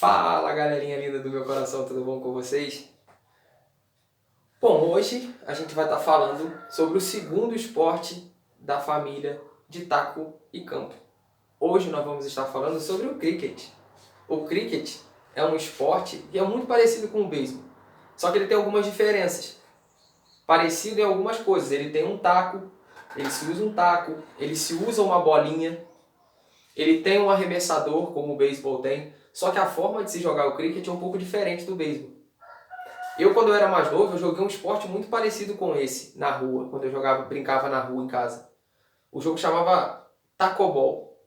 Fala, galerinha linda do meu coração, tudo bom com vocês? Bom, hoje a gente vai estar falando sobre o segundo esporte da família de taco e campo. Hoje nós vamos estar falando sobre o cricket. O cricket é um esporte que é muito parecido com o beisebol, só que ele tem algumas diferenças. Parecido em algumas coisas, ele tem um taco, ele se usa um taco, ele se usa uma bolinha, ele tem um arremessador, como o beisebol tem, só que a forma de se jogar o cricket é um pouco diferente do beisebol. Eu, quando eu era mais novo, eu joguei um esporte muito parecido com esse na rua, quando eu brincava na rua em casa. O jogo chamava tacobol.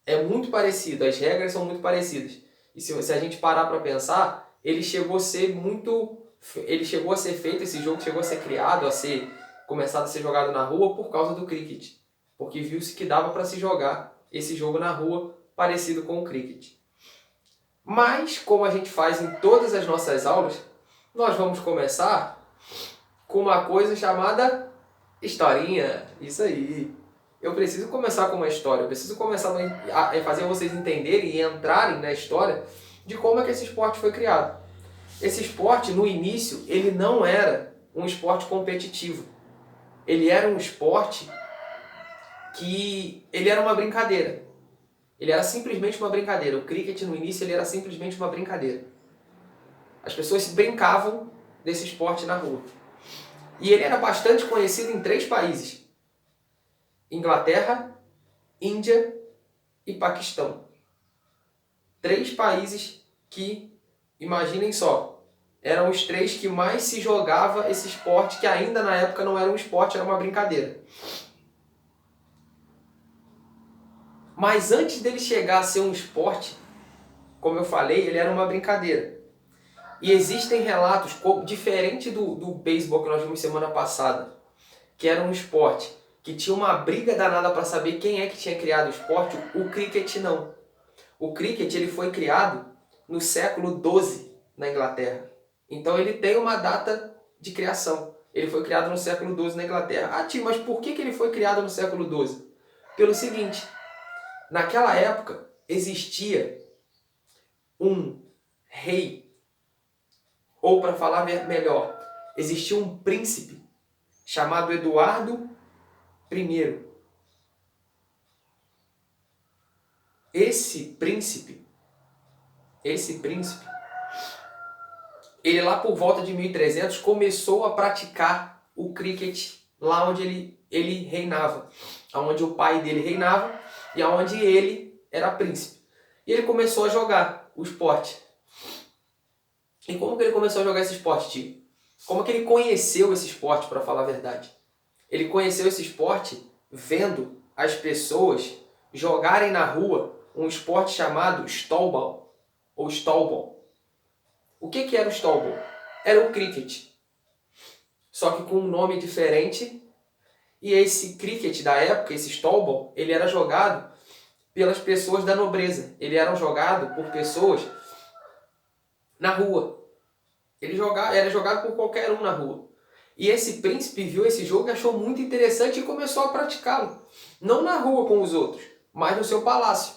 É muito parecido, as regras são muito parecidas. E se a gente parar para pensar, ele chegou a ser feito, esse jogo chegou a ser criado, começado a ser jogado na rua por causa do cricket. Porque viu-se que dava para se jogar esse jogo na rua parecido com o cricket. Mas, como a gente faz em todas as nossas aulas, nós vamos começar com uma coisa chamada historinha. Isso aí. Eu preciso começar com uma história. Eu preciso começar a fazer vocês entenderem e entrarem na história de como é que esse esporte foi criado. Esse esporte, no início, ele não era um esporte competitivo. Ele era um esporte ele era uma brincadeira. Ele era simplesmente uma brincadeira. O cricket, no início, ele era simplesmente uma brincadeira. As pessoas brincavam desse esporte na rua. E ele era bastante conhecido em 3 países: Inglaterra, Índia e Paquistão. 3 países que, imaginem só, eram os 3 que mais se jogava esse esporte, que ainda na época não era um esporte, era uma brincadeira. Mas antes dele chegar a ser um esporte, como eu falei, ele era uma brincadeira. E existem relatos, diferente do beisebol que nós vimos semana passada, que era um esporte que tinha uma briga danada para saber quem é que tinha criado o esporte. O cricket não. O cricket ele foi criado no século XII na Inglaterra. Então ele tem uma data de criação. Ele foi criado no século XII na Inglaterra. Ah, tio, mas por que ele foi criado no século XII? Pelo seguinte: naquela época existia um rei, ou para falar melhor, existia um príncipe chamado Eduardo I. Esse príncipe, ele lá por volta de 1300 começou a praticar o cricket lá onde ele reinava, onde o pai dele reinava e onde ele era príncipe. E ele começou a jogar o esporte. E como que ele começou a jogar esse esporte, tio? Como que ele conheceu esse esporte, para falar a verdade? Ele conheceu esse esporte vendo as pessoas jogarem na rua um esporte chamado stallball, ou stallball. O que era o stallball? Era o cricket, só que com um nome diferente. E esse cricket da época, esse stallball, ele era jogado pelas pessoas da nobreza. Ele era jogado por pessoas na rua. Era jogado por qualquer um na rua. E esse príncipe viu esse jogo e achou muito interessante e começou a praticá-lo. Não na rua com os outros, mas no seu palácio.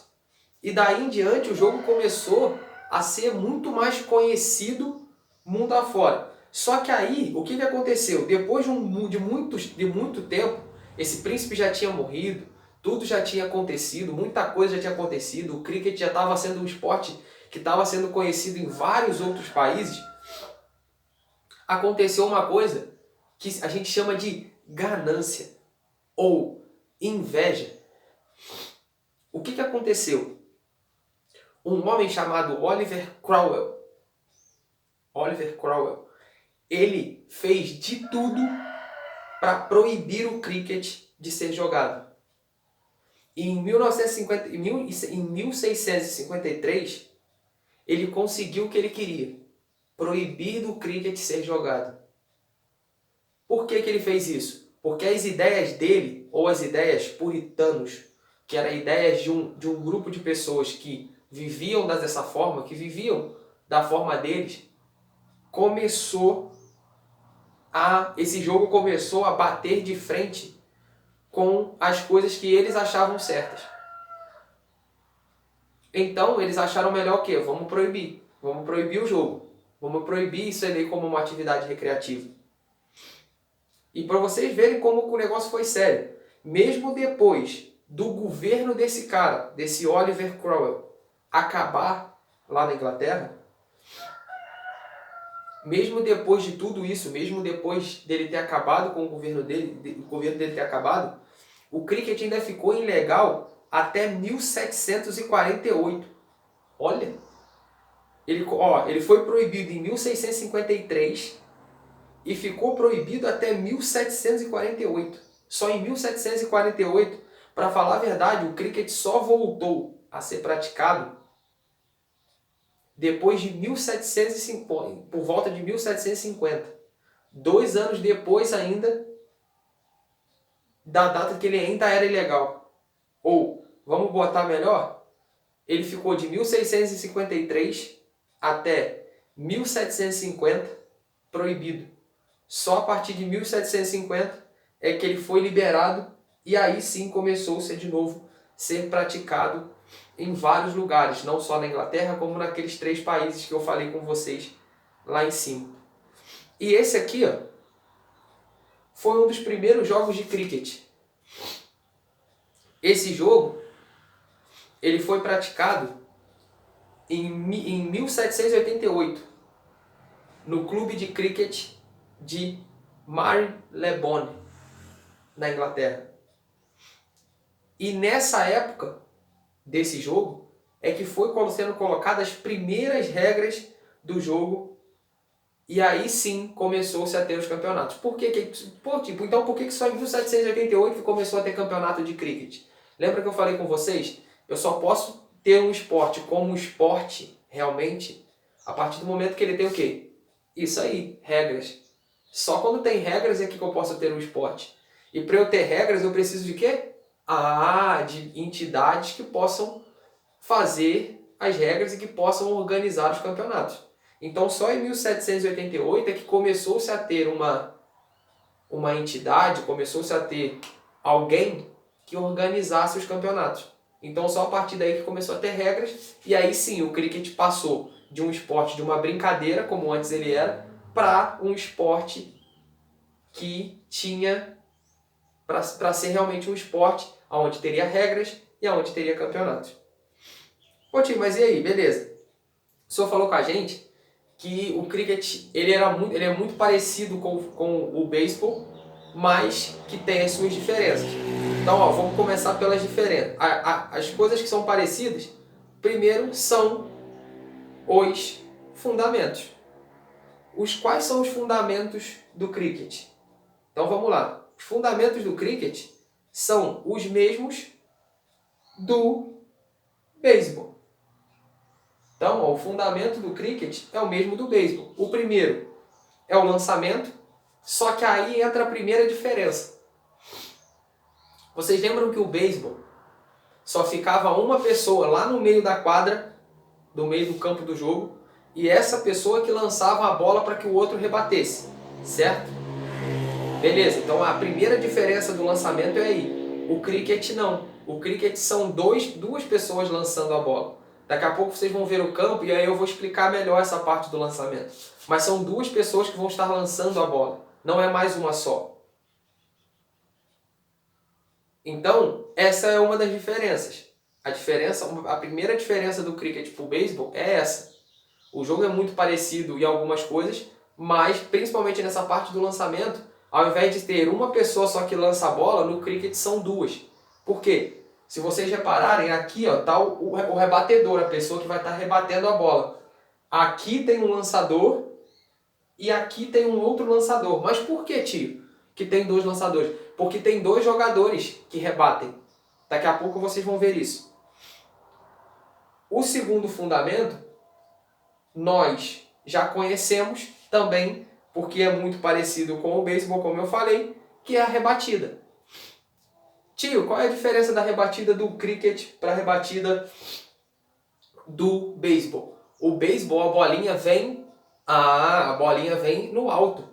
E daí em diante o jogo começou a ser muito mais conhecido mundo afora. Só que aí, o que aconteceu? Depois de muito tempo, esse príncipe já tinha morrido, tudo já tinha acontecido, muita coisa já tinha acontecido, o cricket já estava sendo um esporte que estava sendo conhecido em vários outros países. Aconteceu uma coisa que a gente chama de ganância ou inveja. O que aconteceu? Um homem chamado Oliver Cromwell, ele fez de tudo para proibir o cricket de ser jogado. E em 1653, ele conseguiu o que ele queria: proibir o cricket ser jogado. Por que ele fez isso? Porque as ideias dele, ou as ideias puritanos, que eram ideias de um grupo de pessoas que viviam dessa forma, que viviam da forma deles, esse jogo começou a bater de frente com as coisas que eles achavam certas. Então eles acharam melhor o quê? Vamos proibir. Vamos proibir o jogo. Vamos proibir isso ali como uma atividade recreativa. E para vocês verem como o negócio foi sério. Mesmo depois do governo desse cara, desse Oliver Cromwell, acabar lá na Inglaterra, mesmo depois de tudo isso, mesmo depois dele ter acabado com o governo dele ter acabado, o cricket ainda ficou ilegal até 1748. Olha, ele foi proibido em 1653 e ficou proibido até 1748. Só em 1748, para falar a verdade, o cricket só voltou a ser praticado depois de 1750, por volta de 1750. 2 anos depois ainda da data que ele ainda era ilegal. Ou, vamos botar melhor, ele ficou de 1653 até 1750 proibido. Só a partir de 1750 é que ele foi liberado e aí sim começou-se de novo ser praticado em vários lugares, não só na Inglaterra, como naqueles 3 países que eu falei com vocês lá em cima. E esse aqui, ó, foi um dos primeiros jogos de cricket. Esse jogo ele foi praticado em 1788 no clube de cricket de Marylebone, na Inglaterra. E nessa época desse jogo é que foi sendo colocadas as primeiras regras do jogo e aí sim começou-se a ter os campeonatos. Então por que só em 1788 que começou a ter campeonato de cricket? Lembra que eu falei com vocês? Eu só posso ter um esporte como esporte realmente a partir do momento que ele tem o quê? Isso aí, regras. Só quando tem regras é que eu posso ter um esporte. E para eu ter regras eu preciso de quê? De entidades que possam fazer as regras e que possam organizar os campeonatos. Então só em 1788 é que começou-se a ter uma entidade, começou-se a ter alguém que organizasse os campeonatos. Então só a partir daí que começou a ter regras e aí sim o cricket passou de um esporte, de uma brincadeira, como antes ele era, para um esporte que tinha, para ser realmente um esporte onde teria regras e onde teria campeonatos. Pô tio, mas e aí, beleza? O senhor falou com a gente que o cricket ele é muito parecido com o beisebol, mas que tem as suas diferenças. Então, vamos começar pelas diferenças. As coisas que são parecidas, primeiro são os fundamentos. Quais são os fundamentos do cricket? Então vamos lá. Os fundamentos do cricket são os mesmos do beisebol. Então, o fundamento do cricket é o mesmo do beisebol. O primeiro é o lançamento, só que aí entra a primeira diferença. Vocês lembram que o beisebol só ficava uma pessoa lá no meio da quadra, no meio do campo do jogo, e essa pessoa que lançava a bola para que o outro rebatesse, certo? Beleza, então a primeira diferença do lançamento é aí. O cricket não. O cricket são duas pessoas lançando a bola. Daqui a pouco vocês vão ver o campo e aí eu vou explicar melhor essa parte do lançamento. Mas são 2 pessoas que vão estar lançando a bola. Não é mais uma só. Então, essa é uma das diferenças. A primeira diferença do cricket para o beisebol é essa. O jogo é muito parecido em algumas coisas, mas principalmente nessa parte do lançamento, ao invés de ter uma pessoa só que lança a bola, no cricket são 2. Por quê? Se vocês repararem, aqui está o rebatedor, a pessoa que vai estar rebatendo a bola. Aqui tem um lançador e aqui tem um outro lançador. Mas por que, tio, que tem 2 lançadores? Porque tem 2 jogadores que rebatem. Daqui a pouco vocês vão ver isso. O segundo fundamento, nós já conhecemos também, porque é muito parecido com o beisebol, como eu falei, que é a rebatida. Tio, qual é a diferença da rebatida do cricket para a rebatida do beisebol? O beisebol, a bolinha vem no alto.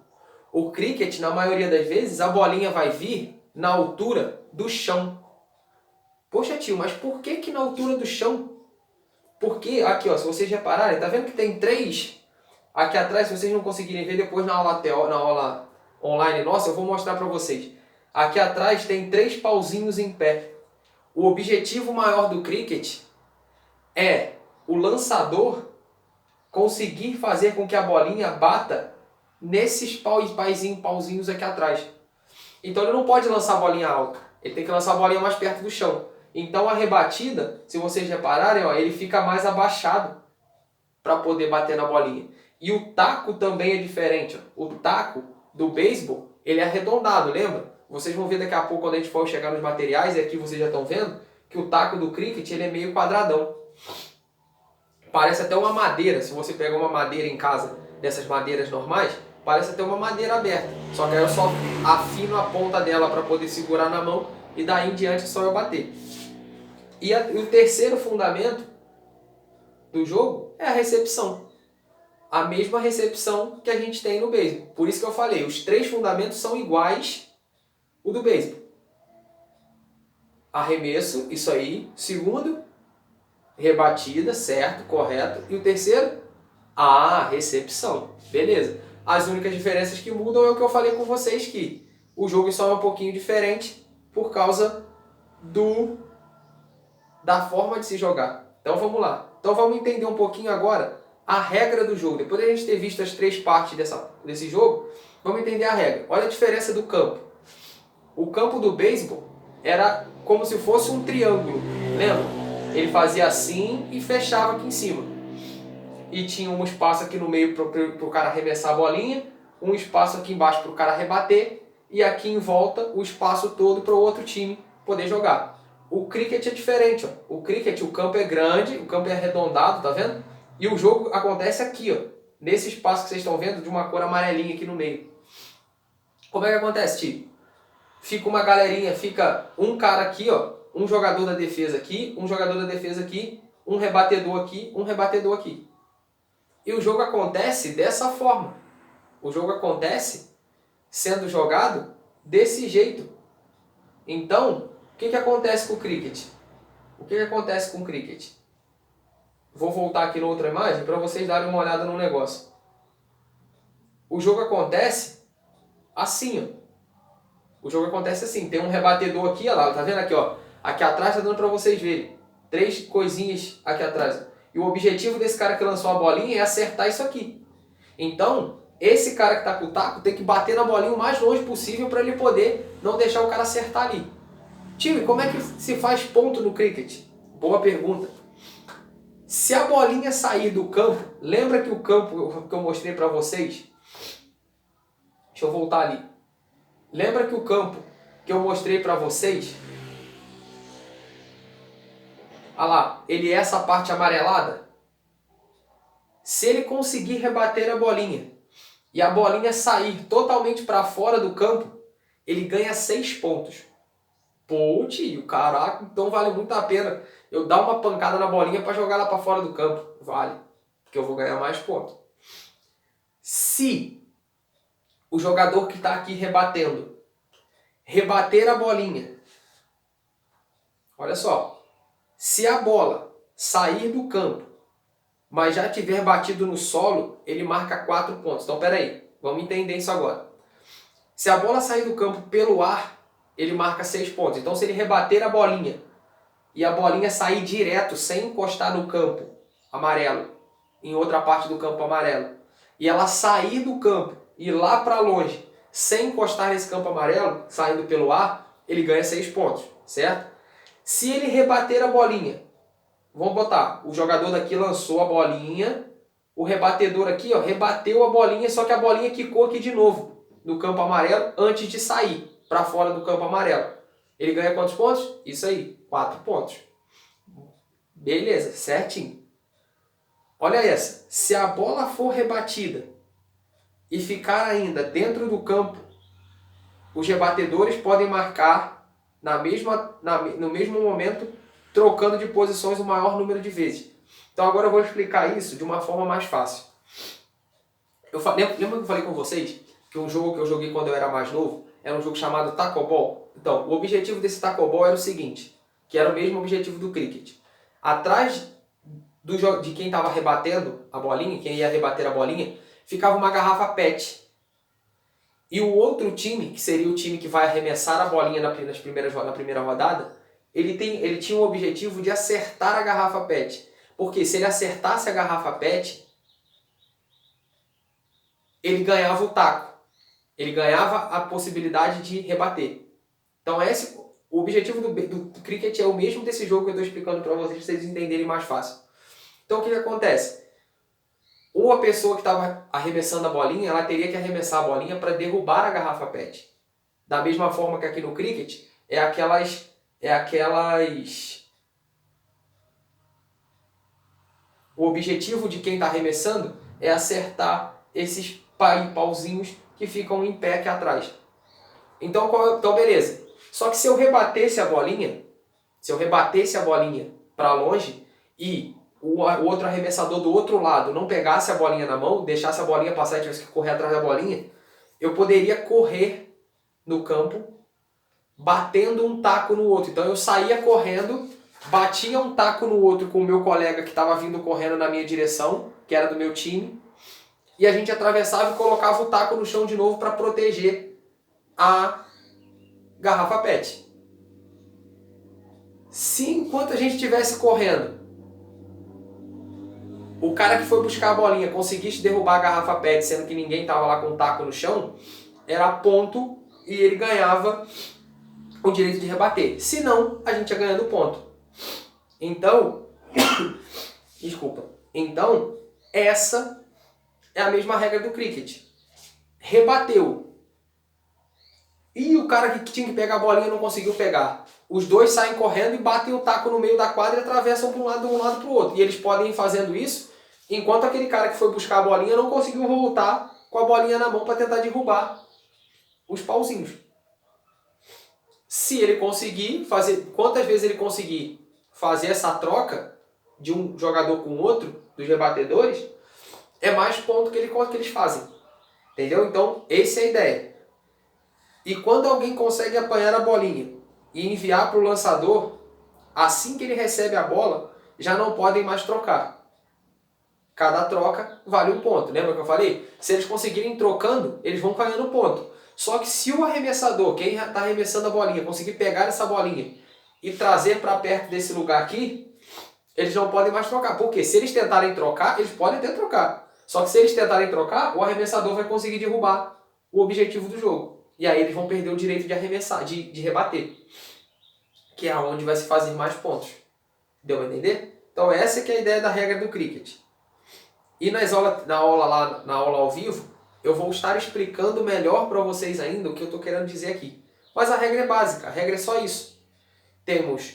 O cricket, na maioria das vezes, a bolinha vai vir na altura do chão. Poxa, tio, mas por que na altura do chão? Porque aqui, ó, se vocês repararem, tá vendo que tem 3 aqui atrás? Se vocês não conseguirem ver, depois na aula online nossa, eu vou mostrar para vocês. Aqui atrás tem 3 pauzinhos em pé. O objetivo maior do cricket é o lançador conseguir fazer com que a bolinha bata nesses pauzinhos aqui atrás. Então ele não pode lançar a bolinha alta, ele tem que lançar a bolinha mais perto do chão. Então a rebatida, se vocês repararem, ó, ele fica mais abaixado para poder bater na bolinha. E o taco também é diferente. Ó. O taco do beisebol, ele é arredondado, lembra? Vocês vão ver daqui a pouco quando a gente for chegar nos materiais, e aqui vocês já estão vendo, que o taco do cricket ele é meio quadradão. Parece até uma madeira. Se você pegar uma madeira em casa, dessas madeiras normais, parece até uma madeira aberta. Só que aí eu só afino a ponta dela para poder segurar na mão e daí em diante só eu bater. E o terceiro fundamento do jogo é a recepção. A mesma recepção que a gente tem no beisebol. Por isso que eu falei, os 3 fundamentos são iguais o do beisebol. Arremesso, isso aí. Segundo, rebatida, certo, correto. E o terceiro, a recepção. Beleza. As únicas diferenças que mudam é o que eu falei com vocês, que o jogo só é um pouquinho diferente por causa da forma de se jogar. Então vamos lá. Então vamos entender um pouquinho agora a regra do jogo. Depois de a gente ter visto as 3 partes desse jogo, vamos entender a regra. Olha a diferença do campo. O campo do beisebol era como se fosse um triângulo, lembra? Ele fazia assim e fechava aqui em cima. E tinha um espaço aqui no meio para o cara arremessar a bolinha, um espaço aqui embaixo para o cara rebater, e aqui em volta o espaço todo para o outro time poder jogar. O cricket é diferente. Ó. O cricket, o campo é grande, o campo é arredondado, tá vendo? E o jogo acontece aqui, ó, nesse espaço que vocês estão vendo, de uma cor amarelinha aqui no meio. Como é que acontece, tio? Fica uma galerinha, fica um cara aqui, ó, um jogador da defesa aqui, um jogador da defesa aqui, um rebatedor aqui, um rebatedor aqui. E o jogo acontece dessa forma. O jogo acontece sendo jogado desse jeito. Então, o que acontece com o cricket? O que acontece com o cricket? Vou voltar aqui na outra imagem para vocês darem uma olhada no negócio. O jogo acontece assim, ó. O jogo acontece assim, tem um rebatedor aqui, ó lá, tá vendo aqui, ó? Aqui atrás tá dando para vocês verem. 3 coisinhas aqui atrás. E o objetivo desse cara que lançou a bolinha é acertar isso aqui. Então, esse cara que tá com o taco tem que bater na bolinha o mais longe possível para ele poder não deixar o cara acertar ali. Time, como é que se faz ponto no cricket? Boa pergunta. Se a bolinha sair do campo, lembra que o campo que eu mostrei para vocês? Deixa eu voltar ali. Lembra que o campo que eu mostrei para vocês? Olha lá, ele é essa parte amarelada. Se ele conseguir rebater a bolinha e a bolinha sair totalmente para fora do campo, ele ganha 6 pontos. Pô, tio, caraca, então vale muito a pena eu dar uma pancada na bolinha para jogar ela para fora do campo. Vale, porque eu vou ganhar mais pontos. Se o jogador que está aqui rebatendo rebater a bolinha, olha só, se a bola sair do campo, mas já tiver batido no solo, ele marca 4 pontos. Então, peraí, vamos entender isso agora. Se a bola sair do campo pelo ar, ele marca 6 pontos. Então, se ele rebater a bolinha e a bolinha sair direto, sem encostar no campo amarelo, em outra parte do campo amarelo, e ela sair do campo e ir lá para longe, sem encostar nesse campo amarelo, saindo pelo ar, ele ganha 6 pontos, certo? Se ele rebater a bolinha, vamos botar, o jogador daqui lançou a bolinha, o rebatedor aqui, ó, rebateu a bolinha, só que a bolinha quicou aqui de novo, no campo amarelo, antes de sair para fora do campo amarelo. Ele ganha quantos pontos? Isso aí, 4 pontos. Beleza, certinho. Olha essa, se a bola for rebatida e ficar ainda dentro do campo, os rebatedores podem marcar no mesmo momento, trocando de posições o maior número de vezes. Então agora eu vou explicar isso de uma forma mais fácil. Lembra que eu falei com vocês que um jogo que eu joguei quando eu era mais novo era um jogo chamado Taco Ball? Então, o objetivo desse Taco Ball era o seguinte, que era o mesmo objetivo do cricket. Atrás de quem estava rebatendo a bolinha, quem ia rebater a bolinha, ficava uma garrafa PET. E o outro time, que seria o time que vai arremessar a bolinha na primeira rodada, ele tinha o objetivo de acertar a garrafa PET. Porque se ele acertasse a garrafa PET, ele ganhava o taco. Ele ganhava a possibilidade de rebater. Então o objetivo do cricket é o mesmo desse jogo que eu estou explicando para vocês entenderem mais fácil. Então o que acontece? Ou a pessoa que estava arremessando a bolinha, ela teria que arremessar a bolinha para derrubar a garrafa PET. Da mesma forma que aqui no cricket, o objetivo de quem está arremessando é acertar esses pauzinhos que ficam em pé aqui atrás. Então beleza. Só que se eu rebatesse a bolinha para longe e o outro arremessador do outro lado não pegasse a bolinha na mão, deixasse a bolinha passar e tivesse que correr atrás da bolinha, eu poderia correr no campo batendo um taco no outro. Então eu saía correndo, batia um taco no outro com o meu colega que estava vindo correndo na minha direção, que era do meu time, e a gente atravessava e colocava o taco no chão de novo para proteger a garrafa PET. Se enquanto a gente estivesse correndo, o cara que foi buscar a bolinha conseguisse derrubar a garrafa PET, sendo que ninguém estava lá com o taco no chão, era ponto e ele ganhava o direito de rebater. Se não, a gente ia ganhando ponto. Então, desculpa. Então, essa é a mesma regra do cricket. Rebateu. E o cara que tinha que pegar a bolinha não conseguiu pegar. Os dois saem correndo e batem o taco no meio da quadra e atravessam de um lado para o outro. E eles podem ir fazendo isso enquanto aquele cara que foi buscar a bolinha não conseguiu voltar com a bolinha na mão para tentar derrubar os pauzinhos. Se ele conseguir fazer, quantas vezes ele conseguir fazer essa troca de um jogador com o outro, dos rebatedores, é mais ponto que eles fazem. Entendeu? Então, essa é a ideia. E quando alguém consegue apanhar a bolinha e enviar para o lançador, assim que ele recebe a bola, já não podem mais trocar. Cada troca vale um ponto. Lembra que eu falei? Se eles conseguirem trocando, eles vão ganhando ponto. Só que se o arremessador, quem está arremessando a bolinha, conseguir pegar essa bolinha e trazer para perto desse lugar aqui, eles não podem mais trocar. Porque se eles tentarem trocar, eles podem até trocar. Só que se eles tentarem trocar, o arremessador vai conseguir derrubar o objetivo do jogo. E aí eles vão perder o direito de arremessar, de rebater. Que é onde vai se fazer mais pontos. Deu para entender? Então essa que é a ideia da regra do cricket. E na aula ao vivo, eu vou estar explicando melhor para vocês ainda o que eu estou querendo dizer aqui. Mas a regra é básica, a regra é só isso. Temos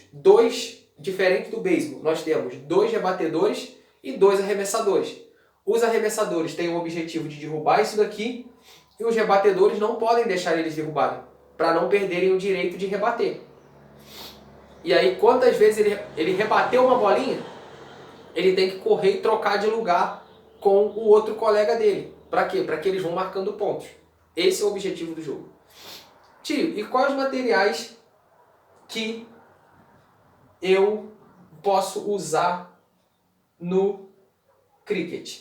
diferente do beisebol, nós temos 2 rebatedores e 2 arremessadores. Os arremessadores têm o objetivo de derrubar isso daqui e os rebatedores não podem deixar eles derrubarem, para não perderem o direito de rebater. E aí, quantas vezes ele rebateu uma bolinha, ele tem que correr e trocar de lugar com o outro colega dele. Para quê? Para que eles vão marcando pontos. Esse é o objetivo do jogo. Tio, e quais materiais que eu posso usar no cricket?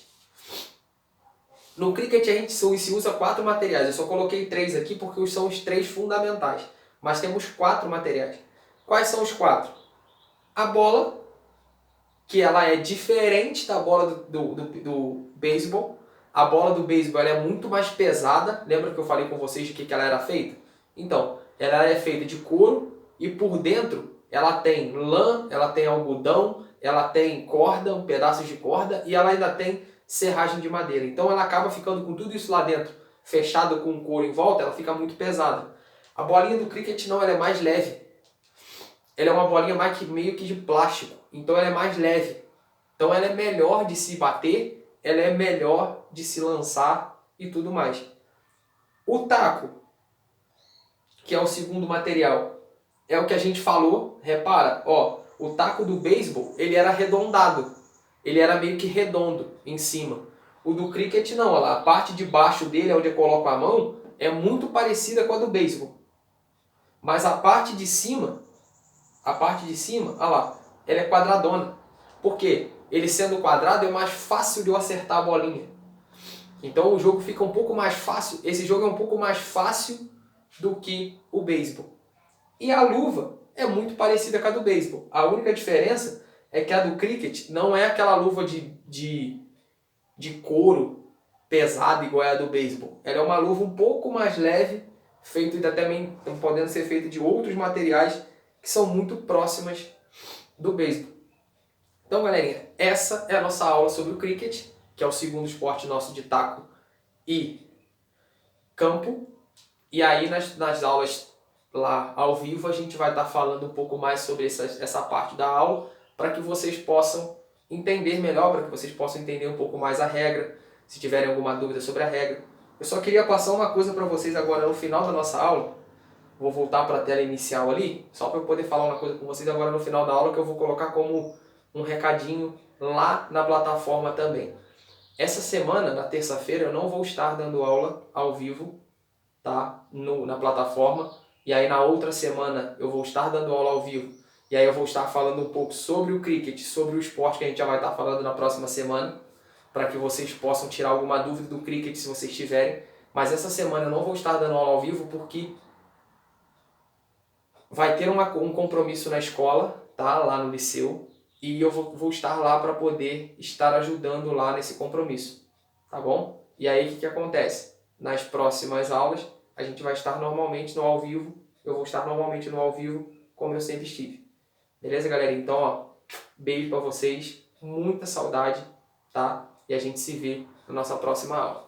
No cricket a gente se usa 4 materiais. Eu só coloquei 3 aqui porque são os 3 fundamentais. Mas temos 4 materiais. Quais são os 4? A bola, que ela é diferente da bola do beisebol. A bola do beisebol ela é muito mais pesada. Lembra que eu falei com vocês de que ela era feita? Então, ela é feita de couro e por dentro ela tem lã, ela tem algodão, ela tem corda, um pedaço de corda e ela ainda tem serragem de madeira. Então ela acaba ficando com tudo isso lá dentro, fechado com couro em volta, ela fica muito pesada. A bolinha do cricket não, ela é mais leve. Ela é uma bolinha meio que de plástico, então ela é mais leve. Então ela é melhor de se bater, ela é melhor de se lançar e tudo mais. O taco, que é o segundo material, é o que a gente falou. Repara, ó, o taco do beisebol, ele era arredondado. Ele era meio que redondo em cima. O do cricket não, ó, a parte de baixo dele, onde eu coloco a mão, é muito parecida com a do beisebol. Mas a parte de cima, olha lá, ela é quadradona. Por quê? ele sendo quadrado, é mais fácil de eu acertar a bolinha. Então o jogo fica um pouco mais fácil, esse jogo é um pouco mais fácil do que o beisebol. E a luva é muito parecida com a do beisebol. A única diferença é que a do cricket não é aquela luva de couro pesada igual a do beisebol. Ela é uma luva um pouco mais leve, feita também podendo ser feita de outros materiais que são muito próximas do beisebol. Então, galerinha, essa é a nossa aula sobre o cricket, que é o segundo esporte nosso de taco e campo. E aí nas aulas lá ao vivo a gente vai estar falando um pouco mais sobre essa parte da aula, para que vocês possam entender melhor, para que vocês possam entender um pouco mais a regra, se tiverem alguma dúvida sobre a regra. Eu só queria passar uma coisa para vocês agora no final da nossa aula. Vou voltar para a tela inicial ali, só para eu poder falar uma coisa com vocês agora no final da aula, que eu vou colocar como um recadinho lá na plataforma também. Essa semana, na terça-feira, eu não vou estar dando aula ao vivo, tá? Na plataforma. E aí na outra semana eu vou estar dando aula ao vivo. E aí eu vou estar falando um pouco sobre o cricket, sobre o esporte que a gente já vai estar falando na próxima semana, para que vocês possam tirar alguma dúvida do cricket se vocês tiverem. Mas essa semana eu não vou estar dando aula ao vivo porque vai ter um compromisso na escola, tá? Lá no liceu. E eu vou estar lá para poder estar ajudando lá nesse compromisso, tá bom? E aí o que acontece? Nas próximas aulas a gente vai estar normalmente no ao vivo, eu vou estar normalmente no ao vivo como eu sempre estive. Beleza, galera? Então, ó, beijo para vocês, muita saudade, tá? E a gente se vê na nossa próxima aula.